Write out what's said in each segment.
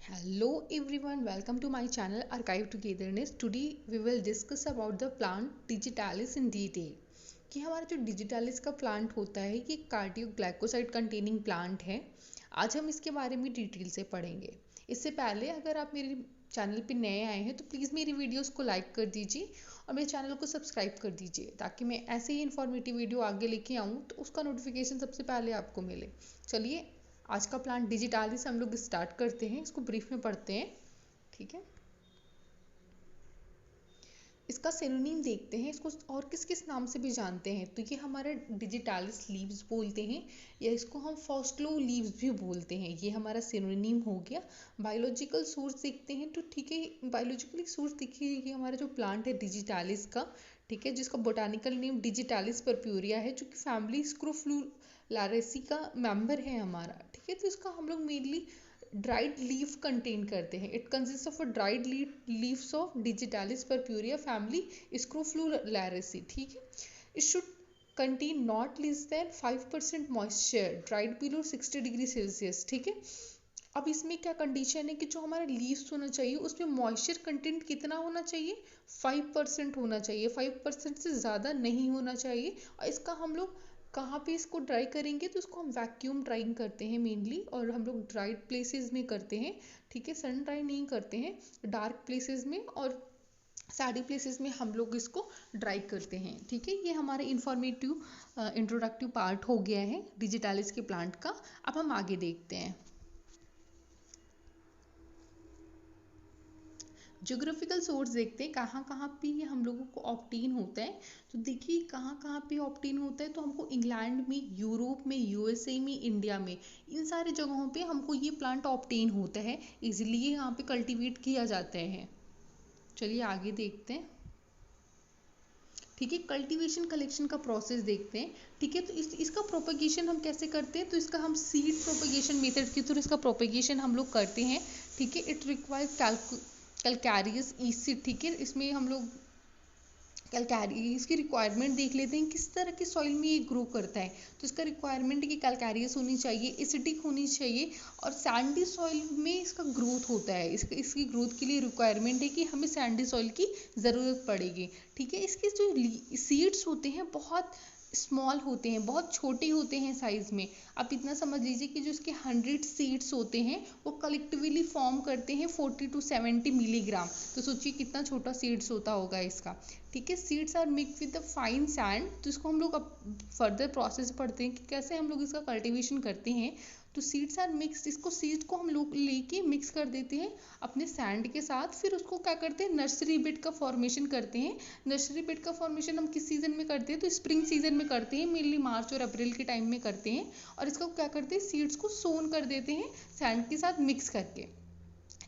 Hello everyone, welcome to my channel Archive Togetherness. Today we will discuss about the plant digitalis in detail. कि हमारा जो digitalis का plant होता है ये कार्डियोग्लाइकोसाइड कंटेनिंग प्लांट है। आज हम इसके बारे में डिटेल से पढ़ेंगे। इससे पहले अगर आप मेरे चैनल पे नए आए हैं तो प्लीज़ मेरी वीडियोस को लाइक कर दीजिए और मेरे चैनल को सब्सक्राइब कर दीजिए ताकि मैं ऐसे ही इन्फॉर्मेटिव वीडियो आगे लेके आऊँ तो उसका नोटिफिकेशन सबसे पहले आपको मिले। चलिए आज का प्लांट डिजिटालिस हम लोग स्टार्ट करते हैं, इसको ब्रीफ में पढ़ते हैं। ठीक है, इसका सिनोनिम देखते हैं, इसको और किस किस नाम से भी जानते हैं। तो ये हमारा डिजिटालिस लीव्स बोलते हैं या इसको हम फॉस्क्लो लीव्स भी बोलते हैं। ये हमारा सिनोनिम हो गया। बायोलॉजिकल सोर्स देखते हैं तो ठीक है, बायोलॉजिकली सोर्स देखिए ये हमारा जो प्लांट है डिजिटालिस का, ठीक है, जिसका बोटानिकल नेम डिजिटालिस पर्प्यूरिया है जो कि फैमिली स्क्रोफुलारेसी का मेंबर है हमारा। ठीक है, तो इसका हम लोग मेनली ड्राइड लीफ कंटेन करते हैं। It consist of a dried leaves of digitalis purpurea family scrophulariaceae. ठीक है, it should contain not less than 5% moisture dried below 60 degree Celsius. ठीक है, अब इसमें क्या कंडीशन है कि जो हमारा लीव्स होना चाहिए उसमें मॉइस्चर कंटेंट कितना होना चाहिए, 5% होना चाहिए। 5% से ज़्यादा नहीं होना चाहिए। और इसका हम लोग कहाँ पे इसको ड्राई करेंगे तो इसको हम वैक्यूम ड्राइंग करते हैं मेनली, और हम लोग ड्राइड प्लेसेस में करते हैं। ठीक है, सन ड्राई नहीं करते हैं, डार्क प्लेसेस में और सैडी प्लेसेस में हम लोग इसको ड्राई करते हैं। ठीक है, ये हमारे इंफॉर्मेटिव इंट्रोडक्टिव पार्ट हो गया है डिजिटालिस के प्लांट का। अब हम आगे देखते हैं। ज्योग्राफिकल सोर्स देखते हैं कहाँ कहाँ पे ये हम लोगों को ऑप्टेन होता है। तो देखिए कहाँ कहाँ पे ऑप्टेन होता है, तो हमको इंग्लैंड में, यूरोप में, यूएसए में, इंडिया में, इन सारे जगहों पे हमको ये प्लांट ऑप्टेन होता है। इजीली ये यहाँ पे कल्टीवेट किया जाता है। चलिए आगे देखते हैं। ठीक है, कल्टीवेशन कलेक्शन का प्रोसेस देखते हैं। ठीक है, तो इसका प्रोपगेशन हम कैसे करते हैं, तो इसका हम सीड प्रोपगेशन मेथड के थ्रू इसका प्रोपगेशन हम लोग करते हैं। ठीक है, इट रिक्वायर्स कैलकैरियस ईसी। ठीक है, इसमें हम लोग कैलकैरियस की रिक्वायरमेंट देख लेते हैं किस तरह की सॉइल में ये ग्रो करता है। तो इसका रिक्वायरमेंट कि कैलकैरियस होनी चाहिए, एसिडिक होनी चाहिए और सैंडी सॉइल में इसका ग्रोथ होता है। इसकी ग्रोथ के लिए रिक्वायरमेंट है कि हमें सैंडी सॉइल की ज़रूरत पड़ेगी। ठीक है, इसके जो सीड्स होते हैं बहुत स्मॉल होते हैं, बहुत छोटे होते हैं साइज में। आप इतना समझ लीजिए कि जो इसके 100 सीड्स होते हैं वो कलेक्टिवली फॉर्म करते हैं 40 to 70 मिलीग्राम। तो सोचिए कितना छोटा सीड्स होता होगा इसका। ठीक है, seeds are mix with the fine sand. तो इसको हम लोग अब फर्दर प्रोसेस पढ़ते हैं कि कैसे हम लोग इसका कल्टीवेशन करते हैं। तो सीड्स आर मिक्स, इसको सीड्स को हम लोग लेके मिक्स कर देते हैं अपने सैंड के साथ। फिर उसको क्या करते हैं, नर्सरी बेड का फॉर्मेशन करते हैं। नर्सरी बेड का फॉर्मेशन हम किस सीजन में करते हैं, तो स्प्रिंग सीजन में करते हैं, मेनली मार्च और अप्रैल के टाइम में करते हैं। और इसको क्या करते हैं, सीड्स को सोन कर देते हैं सैंड के साथ मिक्स करके।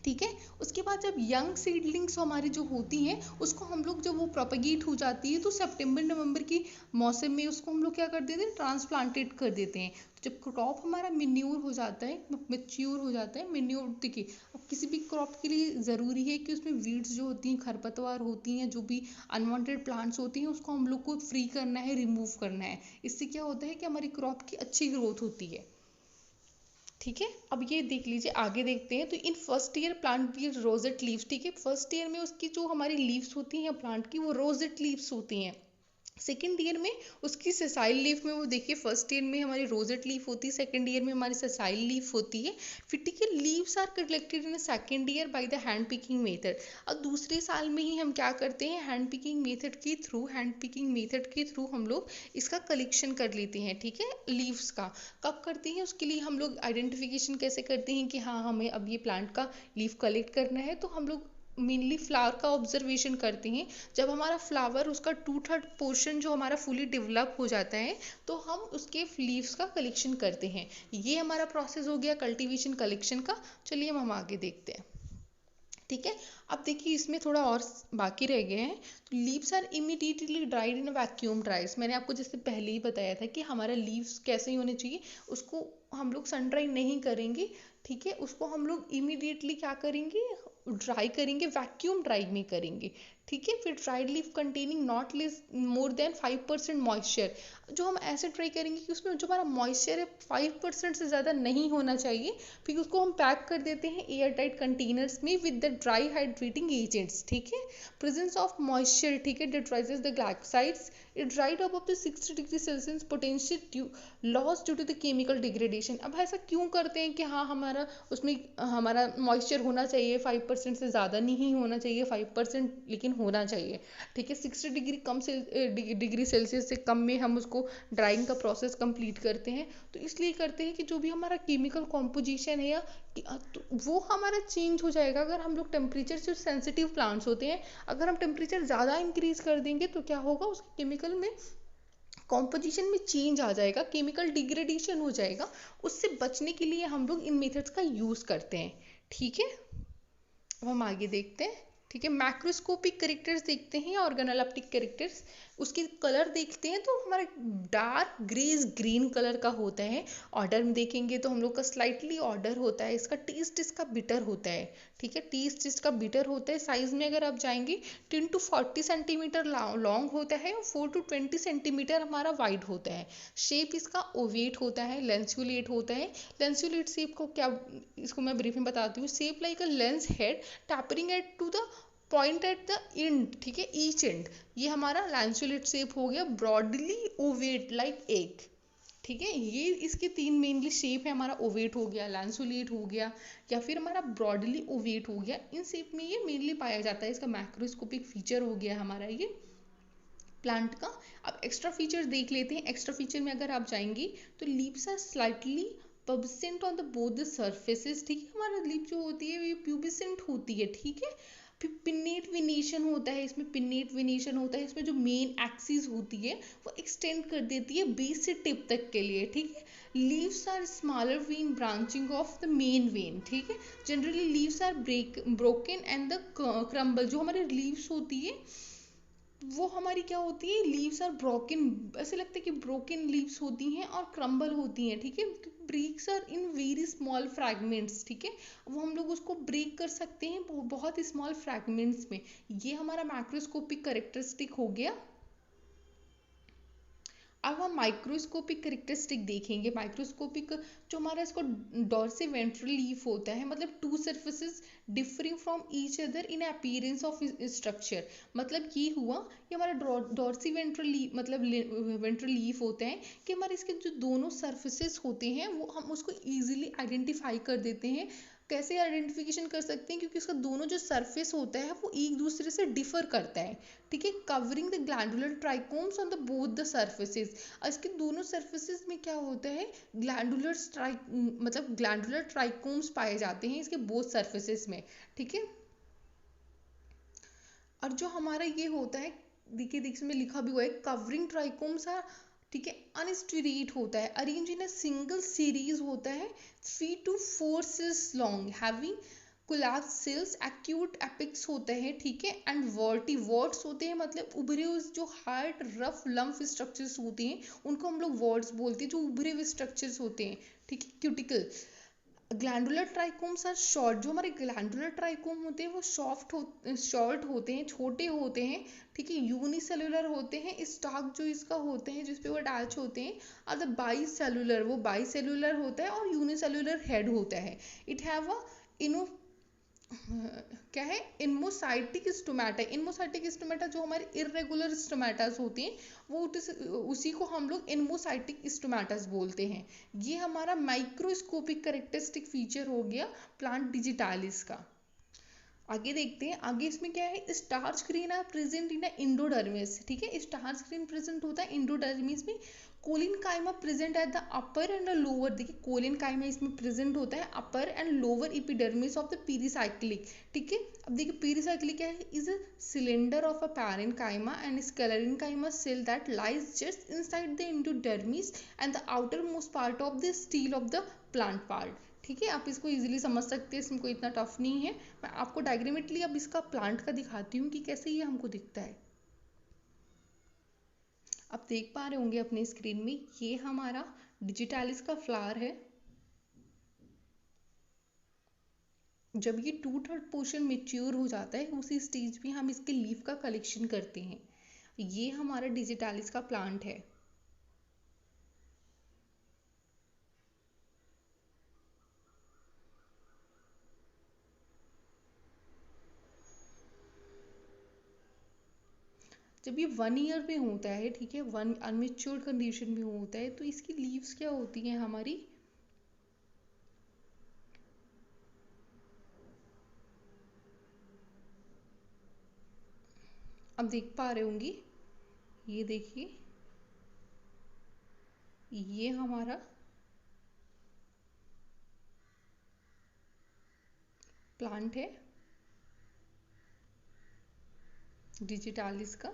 ठीक है, उसके बाद जब यंग सीडलिंग्स हमारी जो होती हैं उसको हम लोग, जब वो प्रोपगेट हो जाती है तो सितंबर नवंबर की मौसम में उसको हम लोग क्या कर देते हैं, ट्रांसप्लांटेड कर देते हैं। तो जब क्रॉप हमारा मिन्योर हो जाता है, मेच्योर हो जाता है, मिन्योर देखिए अब किसी भी क्रॉप के लिए ज़रूरी है कि उसमें वीड्स जो होती हैं, खरपतवार होती हैं, जो भी अनवांटेड प्लांट्स होती हैं उसको हम लोग को फ्री करना है, रिमूव करना है। इससे क्या होता है कि हमारी क्रॉप की अच्छी ग्रोथ होती है। ठीक है, अब ये देख लीजिए आगे देखते हैं। तो इन फर्स्ट ईयर प्लांट भी रोजेट लीव्स। ठीक है, फर्स्ट ईयर में उसकी जो हमारी लीव्स होती हैं प्लांट की वो रोजेट लीव्स होती हैं। सेकेंड ईयर में उसकी सेसाइल लीफ में, वो देखिए फर्स्ट ईयर में हमारी रोजेट लीफ होती है, सेकेंड ईयर में हमारी सेसाइल लीफ होती है। फिर ठीक है, leaves are collected in second year by the hand picking method. अब दूसरे साल में ही हम क्या करते हैं, हैंड पिकिंग मेथड के थ्रू हम लोग इसका कलेक्शन कर लेते हैं। ठीक है, लीव्स का कब करते हैं, उसके लिए हम लोग आइडेंटिफिकेशन कैसे करते हैं कि हाँ हमें अब ये प्लांट का लीफ कलेक्ट करना है। तो हम लोग मेनली फ्लावर का ऑब्जर्वेशन करते हैं। जब हमारा फ्लावर उसका 2/3 पोर्शन जो हमारा फुली डेवलप हो जाता है तो हम उसके लीव्स का कलेक्शन करते हैं। ये हमारा प्रोसेस हो गया कल्टीवेशन कलेक्शन का। चलिए हम आगे देखते हैं। ठीक है, अब देखिए इसमें थोड़ा और बाकी रह गए हैं। तो leaves are immediately dried in vacuum dryers. मैंने आपको जैसे पहले ही बताया था कि हमारा लीव्स कैसे ही होने चाहिए, उसको हम लोग सन ड्राई नहीं करेंगे। ठीक है, उसको हम लोग इमीडिएटली क्या करेंगे, ड्राई करेंगे, वैक्यूम ड्राई में करेंगे। ठीक है। फिर dried leaf containing not less more than 5% moisture, जो हम ऐसे ट्राई करेंगे कि उसमें जो हमारा मॉइस्चर है 5% से ज़्यादा नहीं होना चाहिए। फिर उसको हम पैक कर देते हैं एयर टाइट कंटेनर्स में with the dehydrating agents, ठीक है। प्रेजेंस ऑफ मॉइस्चर, ठीक है, deteriorates the glycosides, it dried up to 60 degree Celsius potential loss due to the chemical degradation. अब ऐसा क्यों करते हैं कि हाँ हमारा उसमें हमारा मॉइस्चर होना चाहिए 5% से ज़्यादा नहीं होना चाहिए, 5% लेकिन होना चाहिए, ठीक है। 60 डिग्री डिग्री सेल्सियस से कम में हम उसको ड्राइंग का प्रोसेस कंप्लीट करते हैं। तो इसलिए करते हैं कि जो भी हमारा केमिकल कॉम्पोजिशन है या तो वो हमारा चेंज हो जाएगा। अगर हम लोग टेम्परेचर से सेंसिटिव प्लांट्स होते हैं, अगर हम टेम्परेचर ज़्यादा इंक्रीज कर देंगे तो क्या होगा, उसके केमिकल में कॉम्पोजिशन में चेंज आ जाएगा, केमिकल डिग्रेडेशन हो जाएगा। उससे बचने के लिए हम लोग इन मेथड्स का यूज़ करते हैं, ठीक है। अब हम आगे देखते हैं, ठीक है। मैक्रोस्कोपिक कैरेक्टर्स देखते हैं, ऑर्गेनोलेप्टिक कैरेक्टर्स, उसके कलर देखते हैं तो हमारा डार्क ग्रेज ग्रीन कलर का होता है। ऑर्डर में देखेंगे तो हम लोग का स्लाइटली ऑर्डर होता है। इसका टेस्ट इसका बिटर होता है, ठीक है, टेस्ट इसका बिटर होता है। साइज में अगर आप जाएंगे 10 to 40 सेंटीमीटर लॉन्ग होता है और 4 to 20 सेंटीमीटर हमारा वाइड होता है। शेप इसका ओवेट होता है, लेंसुलेट होता है। लेंसुलेट शेप को क्या, इसको मैं ब्रीफ में बताती हूँ। Shape like a lens head tapering at to the point at the end, ठीक है, ईच एंड। ये हमारा लैंसुलेट शेप हो गया। ब्रॉडली ओवेट लाइक एग, ठीक है। ये इसके तीन मेनली शेप है। हमारा ओवेट हो गया, लैंसुलेट हो गया, या फिर हमारा ब्रॉडली ओवेट हो गया। इन शेप में ये मेनली पाया जाता है। इसका मैक्रोस्कोपिक फीचर हो गया हमारा ये प्लांट का। अब एक्स्ट्रा फीचर्स देख लेते हैं। एक्स्ट्रा फीचर में अगर आप जाएंगे तो leaves are slightly pubescent on the both the surfaces, ठीक है। हमारा लीफ जो होती है ये प्यूबिसेंट होती है, ठीक है। फिर पिन्नेट वेनेशन होता है, इसमें पिन्नेट वेनेशन होता है। इसमें जो मेन एक्सिस होती है वो एक्सटेंड कर देती है बेस से टिप तक के लिए, ठीक है। Leaves are smaller vein branching off the main vein, ठीक है। Generally leaves are broken and the crumble, जो हमारे लीव्स होती है वो हमारी क्या होती है, लीव्स आर ब्रोकन, ऐसे लगता है कि ब्रोकन लीव्स होती हैं और क्रम्बल होती हैं, ठीक है। Breaks are in very small fragments, ठीक है। वो हम लोग उसको ब्रेक कर सकते हैं बहुत स्मॉल फ्रैगमेंट्स में। ये हमारा मैक्रोस्कोपिक कैरेक्टरिस्टिक हो गया। अब हम माइक्रोस्कोपिक कैरेक्टरिस्टिक देखेंगे। माइक्रोस्कोपिक जो हमारा इसको डॉर्सी वेंट्रल लीफ होता है, मतलब two surfaces differing from each other in appearance of structure. मतलब ये हुआ कि हमारा डॉर्सी वेंट्रल लीफ, मतलब वेंट्रल लीफ होता है कि हमारे इसके जो दोनों सर्फेसिस होते हैं वो हम उसको ईजिली आइडेंटिफाई कर देते हैं। कैसे आइडेंटिफिकेशन कर सकते हैं, क्योंकि उसका दोनों जो सरफेस होता है वो एक दूसरे से डिफर करता है, ठीक है। Covering the glandular trichomes on the both the surfaces. इसके दोनों सर्फेसेस में क्या होता है, मतलब ग्लैंडुलर ट्राइकोम्स पाए जाते हैं इसके बोथ सर्फेसेस में, ठीक है। और जो हमारा ये होता है, देखिए देखिए में लिखा भी हुआ है, कवरिंग ट्राइकोम्स आर, ठीक है, अनस्टेरेट होता है, arrange in a single series होता है, 3 to 4 cells long, having collapse cells, acute apex होते हैं, ठीक है, एंड वर्टी वर्ड्स होते हैं, मतलब उभरे हुए जो हार्ड रफ लम्फ स्ट्रक्चर्स होते हैं उनको हम लोग वर्ड्स बोलते हैं, जो उभरे हुए स्ट्रक्चर्स होते हैं, ठीक है, cuticle. Glandular trichomes are short, जो हमारे ग्लैंडुलर ट्राइकोम होते हैं वो शॉर्ट होते हैं, छोटे होते हैं, ठीक है, यूनिसेलुलर होते हैं। स्टाक जो इसका होते हैं जिसपे वो अटैच होते हैं और द बाई सेलुलर, वो बाई सेलुलर होता है और यूनिसेलुलर हेड होता है। इट हैव अ इनो क्या है, इनमोसाइटिक स्टोमेटा। इनमोसाइटिक स्टोमेटा जो हमारे इरेगुलर स्टोमेटास होते हैं वो उसी को हम लोग इनमोसाइटिक स्टोमेटास बोलते हैं। ये हमारा माइक्रोस्कोपिक कैरेक्टरिस्टिक फीचर हो गया प्लांट डिजिटालिस का। आगे देखते हैं, आगे इसमें क्या है, starch grain are present in endodermis, ठीक है। स्टार्च ग्रेन प्रेजेंट होता है इंडोडर्मिस में। Collenchyma present at the upper and lower, देखिए कोलिन काइमा इसमें प्रेजेंट होता है upper and lower epidermis of the pericyclic, ठीक है। अब देखिए पेरिसाइक्लिक क्या है, is a cylinder of a parenchyma and sclerenchyma cell that lies just inside the endodermis and the outermost part of the steel of the plant part, ठीक है। आप इसको इजीली समझ सकते हैं, इसमें कोई इतना टफ नहीं है। मैं आपको डायग्रामेटिकली अब इसका प्लांट का दिखाती हूँ कि कैसे ये हमको दिखता है। आप देख पा रहे होंगे अपने स्क्रीन में, ये हमारा डिजिटालिस का फ्लावर है। जब ये 2/3 पोर्शन मेच्योर हो जाता है उसी स्टेज में हम इसके लीफ का कलेक्शन करते हैं। ये हमारा डिजिटालिस का प्लांट है। जब ये 1 ईयर में होता है, ठीक है, वन अनमेच्योर्ड कंडीशन में होता है, तो इसकी लीव्स क्या होती हैं हमारी, अब देख पा रहे होंगी, ये देखिए, ये हमारा प्लांट है डिजिटालिस का।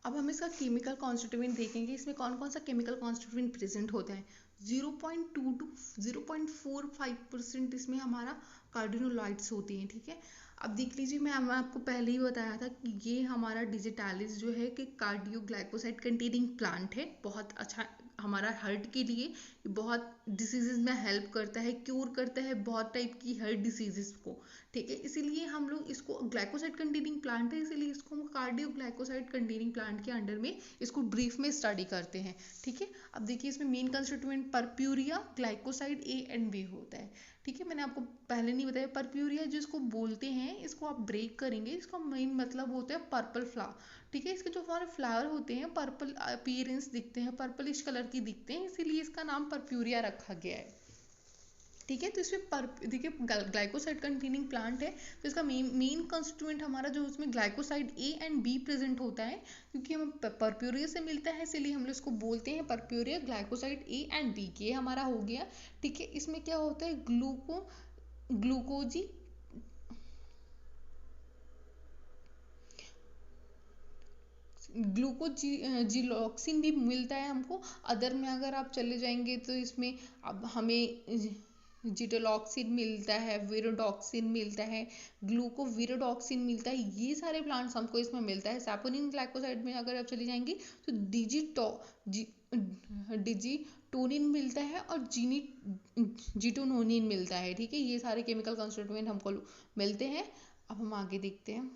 अब हम इसका केमिकल कॉन्स्टिट्यूएंट देखेंगे, इसमें कौन कौन सा केमिकल कॉन्स्टिट्यूएंट प्रेजेंट होता है। 0.2 टू 0.45% इसमें हमारा कार्डिनोलाइड्स होते हैं, ठीक है। अब देख लीजिए, मैं आपको पहले ही बताया था कि ये हमारा डिजिटालिस जो है कि कार्डियोग्लाइकोसाइड कंटेनिंग प्लांट है, बहुत अच्छा हमारा हार्ट के लिए, बहुत डिसीजेज में हेल्प करता है, क्योर करता है बहुत टाइप की हार्ट डिसीजेस को, ठीक है। इसीलिए हम लोग इसको ग्लाइकोसाइड कंटेनिंग प्लांट है, इसीलिए इसको हम कार्डियो ग्लाइकोसाइड कंटेनिंग प्लांट के अंडर में इसको ब्रीफ में स्टडी करते हैं, ठीक है। अब देखिए, इसमें main constituent purpurea, glycoside A and B होता है, ठीक है। मैंने आपको पहले नहीं बताया, परप्यूरिया जिसको बोलते हैं, इसको आप ब्रेक करेंगे, इसका मेन मतलब होता है पर्पल फ्लावर, ठीक है। इसके जो हमारे फ्लावर होते हैं पर्पल अपीयरेंस दिखते हैं, पर्पलिश कलर की दिखते हैं, इसीलिए इसका नाम परप्यूरिया रखा गया है, ठीक है। तो इसमें देखिए ग्लाइकोसाइड कंटेनिंग प्लांट है, तो इसका मेन कंस्टिट्यूएंट हमारा जो उसमें glycoside A and be present होता है, क्योंकि हम परप्यूरिया से मिलता है, इसीलिए हम लोग इसको बोलते हैं purpurea glycoside A and B, ये हमारा हो गया, ठीक है। इसमें क्या होता है, ग्लूकोजी ग्लूकोजिलॉक्सिन भी मिलता है हमको। अदर में अगर आप चले जाएंगे तो इसमें अब हमें जिटोलॉक्सिन मिलता है, विरोडॉक्सिन मिलता है, ग्लूकोविरोडॉक्सिन मिलता है, ये सारे प्लांट्स हमको इसमें मिलता है। सैपोनिन ग्लाइकोसाइड में अगर आप चली जाएंगी तो डिजिटोनिन मिलता है और जिटोनोनिन मिलता है, ठीक है। ये सारे केमिकल कंस्टिट्यूएंट हमको मिलते हैं। अब हम आगे देखते हैं,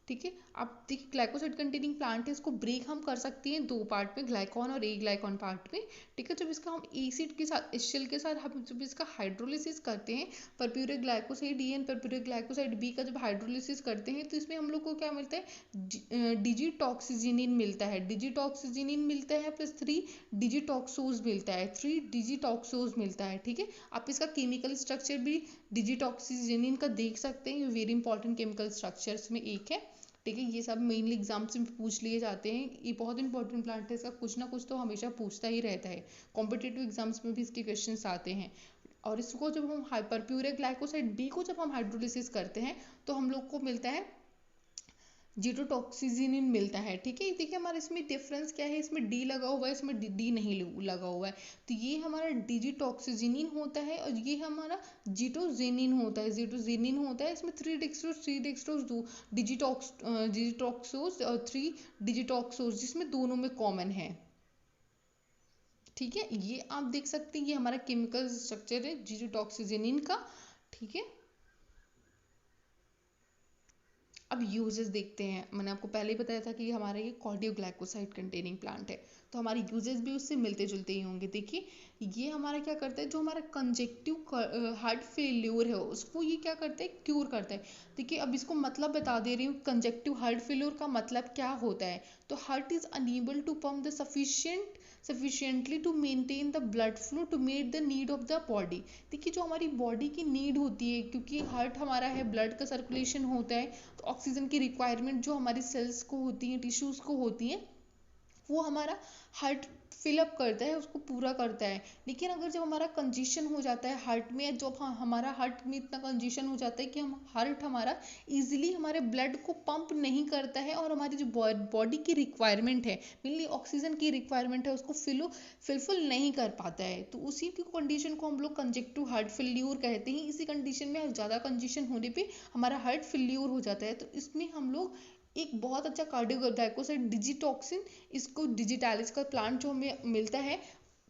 ठीक है। अब देखिए ग्लाइकोसाइड कंटेनिंग प्लांट है, इसको ब्रेक हम कर सकते हैं दो पार्ट में, ग्लाइकॉन और ए ग्लाइकॉन पार्ट में, ठीक है। जब इसका हम एसिड के साथ, एसिल के साथ हम जब इसका हाइड्रोलिसिस करते हैं, purpuric glycoside A and purpuric glycoside B का जब हाइड्रोलिसिस करते हैं, तो इसमें हम लोग को क्या मिलता है, डिजिटॉक्सिजिनिन मिलता है, डिजिटॉक्सिजिनिन मिलता है, प्लस 3 डिजिटॉक्सोज मिलता है, 3 डिजिटॉक्सोज मिलता है, ठीक है। आप इसका केमिकल स्ट्रक्चर भी डिजिटॉक्सिजिनिन का देख सकते हैं, ये वेरी इंपॉर्टेंट केमिकल स्ट्रक्चर्स में एक है, ठीक है। ये सब मेनली एग्जाम्स में पूछ लिए जाते हैं, ये बहुत इंपॉर्टेंट प्लांट है, इसका कुछ ना कुछ तो हमेशा पूछता ही रहता है, कॉम्पिटिटिव एग्जाम्स में भी इसके क्वेश्चंस आते हैं। और इसको जब हम हाइपरप्यूरिक ग्लाइकोसाइड बी को जब हम हाइड्रोलिसिस करते हैं, तो हम लोग को मिलता है जीटोटॉक्सिजिनिन मिलता है, ठीक है। देखिए हमारे इसमें डिफरेंस क्या है, इसमें डी लगा हुआ है, इसमें डी नहीं लगा हुआ है, तो ये हमारा डिजिटॉक्सिजिनिन होता है और ये हमारा जीटोजेनिन होता है, जीटोजेनिन होता है। इसमें 3 डेक्सट्रोज 2 डिजिटॉक्सोज और 3 डिजिटॉक्सोज, जिसमें दोनों में कॉमन है, ठीक है। ये आप देख सकते हैं, ये हमारा केमिकल स्ट्रक्चर है जीटोटॉक्सिजिनिन का, ठीक है। अब यूजेस देखते हैं, मैंने आपको पहले ही बताया था कि हमारा ये कार्डियोग्लाइकोसाइड कंटेनिंग प्लांट है, तो हमारे यूजेस भी उससे मिलते जुलते ही होंगे। देखिए ये हमारा क्या करता है, जो हमारा कंजेक्टिव हार्ट फेल्योर है उसको ये क्या करता है, क्यूर करता है। देखिए अब इसको मतलब बता दे रही हूँ, कंजेक्टिव हार्ट फेल्योर का मतलब क्या होता है, तो heart is unable to pump the sufficiently to maintain the blood flow to meet the need of the body। देखिए जो हमारी बॉडी की नीड होती है, क्योंकि हार्ट हमारा है, ब्लड का सर्कुलेशन होता है, तो ऑक्सीजन की रिक्वायरमेंट जो हमारी सेल्स को होती है, टिश्यूज को होती है, वो हमारा हार्ट फिलअप करता है, उसको पूरा करता है। लेकिन अगर जब हमारा कंजेशन हो जाता है हार्ट में, जब हमारा हार्ट में इतना कंजेशन हो जाता है कि हम हार्ट हमारा इजीली हमारे ब्लड को पंप नहीं करता है, और हमारी जो बॉडी की रिक्वायरमेंट है, मेनली ऑक्सीजन की रिक्वायरमेंट है, उसको फिलफिल नहीं कर पाता है, तो उसी की कंडीशन को हम लोग कंजेक्टिव हार्ट फेल्यूर कहते हैं। इसी कंडीशन में ज़्यादा कंजेशन होने पे हमारा हार्ट फेल्यूर हो जाता है, तो इसमें हम लोग एक बहुत अच्छा कार्डियोग्लाइकोसाइड डिजिटॉक्सिन, इसको डिजिटालिस का प्लांट जो हमें मिलता है,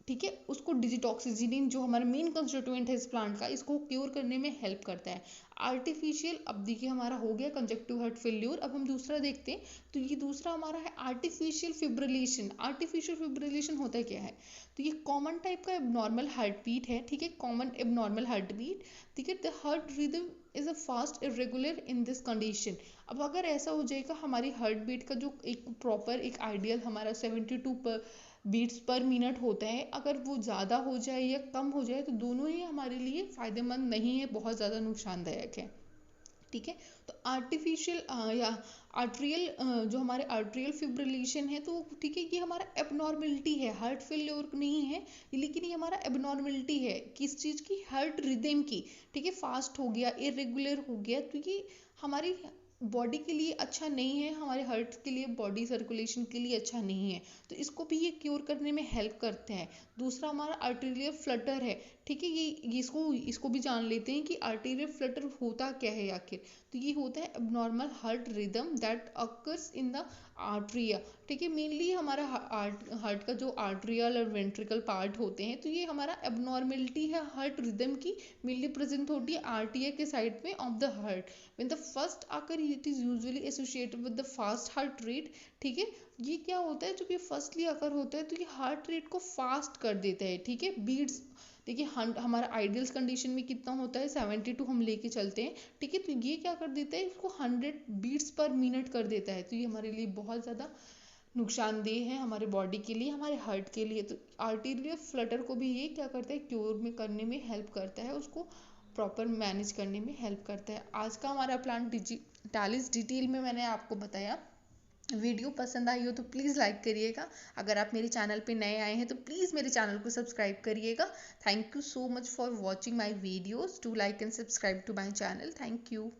ठीक है, उसको डिजिटॉक्सिजीनिन जो हमारा मेन कंस्टिट्यूएंट है इस प्लांट का, इसको क्योर करने में हेल्प करता है। आर्टिफिशियल, अब देखिए हमारा हो गया कंजक्टिव हार्ट फेल्योर। अब हम दूसरा देखते हैं, तो ये दूसरा हमारा है आर्टिफिशियल फिब्रिलेशन। आर्टिफिशियल फिब्रिलेशन होता है क्या है, तो ये कॉमन टाइप का एबनॉर्मल हार्ट बीट है। ठीक है, कॉमन एबनॉर्मल हार्ट बीट। ठीक है, the heart rhythm is a fast irregular in this condition. अब अगर ऐसा हो जाएगा, हमारी हार्ट बीट का जो एक प्रॉपर एक आइडियल हमारा 72 बीट्स पर मिनट होता है, अगर वो ज़्यादा हो जाए या कम हो जाए तो दोनों ही हमारे लिए फ़ायदेमंद नहीं है, बहुत ज़्यादा नुकसानदायक है। ठीक है, तो आर्टिफिशियल या आर्ट्रियल जो हमारे आर्ट्रियल फिब्रिलेशन है, तो ठीक है, ये हमारा एबनॉर्मेलिटी है, हार्ट फेल्योर नहीं है, लेकिन ये हमारा एबनॉर्मेलिटी है किस चीज़ की, हार्ट रिदम की। ठीक है, फास्ट हो गया, इरेगुलर हो गया, तो ये हमारी बॉडी के लिए अच्छा नहीं है, हमारे हार्ट के लिए, बॉडी सर्कुलेशन के लिए अच्छा नहीं है। तो इसको भी ये क्योर करने में हेल्प करते हैं। दूसरा हमारा आर्टेरियल फ्लटर है। ठीक है, ये इसको भी जान लेते हैं कि आर्टेरियल फ्लटर होता क्या है आखिर। तो ये होता है abnormal heart rhythm that occurs in the atria. ठीक है, मेनली हमारा हार्ट का जो आर्ट्रियल और वेंट्रिकल पार्ट होते हैं, तो ये हमारा एबनॉर्मेलिटी है हार्ट रिदम की, मेनली प्रेजेंट होती है आर्टिया के साइड में of the heart. When the first occur it is usually associated with the fast heart rate. ठीक है, ये क्या होता है, जब ये फर्स्टली अकर होता है तो ये हार्ट रेट को फास्ट कर देता है। ठीक है, बीट्स, देखिए हमारा आइडियल कंडीशन में कितना होता है, 72 हम लेके चलते हैं। ठीक है, तो ये क्या कर देता है, इसको 100 बीट्स पर मिनट कर देता है। तो ये हमारे लिए बहुत ज़्यादा नुकसानदेह है, हमारे बॉडी के लिए, हमारे हार्ट के लिए। तो आर्टेरियल फ्लटर को भी ये क्या करता है, क्योर में करने में हेल्प करता है, उसको प्रॉपर मैनेज करने में हेल्प करता है। आज का हमारा प्लान डिजिटालिस डिटेल में मैंने आपको बताया। वीडियो पसंद आई हो तो प्लीज़ लाइक करिएगा। अगर आप मेरे चैनल पे नए आए हैं तो प्लीज़ मेरे चैनल को सब्सक्राइब करिएगा। Thank you so much for watching my videos. Do like and subscribe to my channel. Thank you.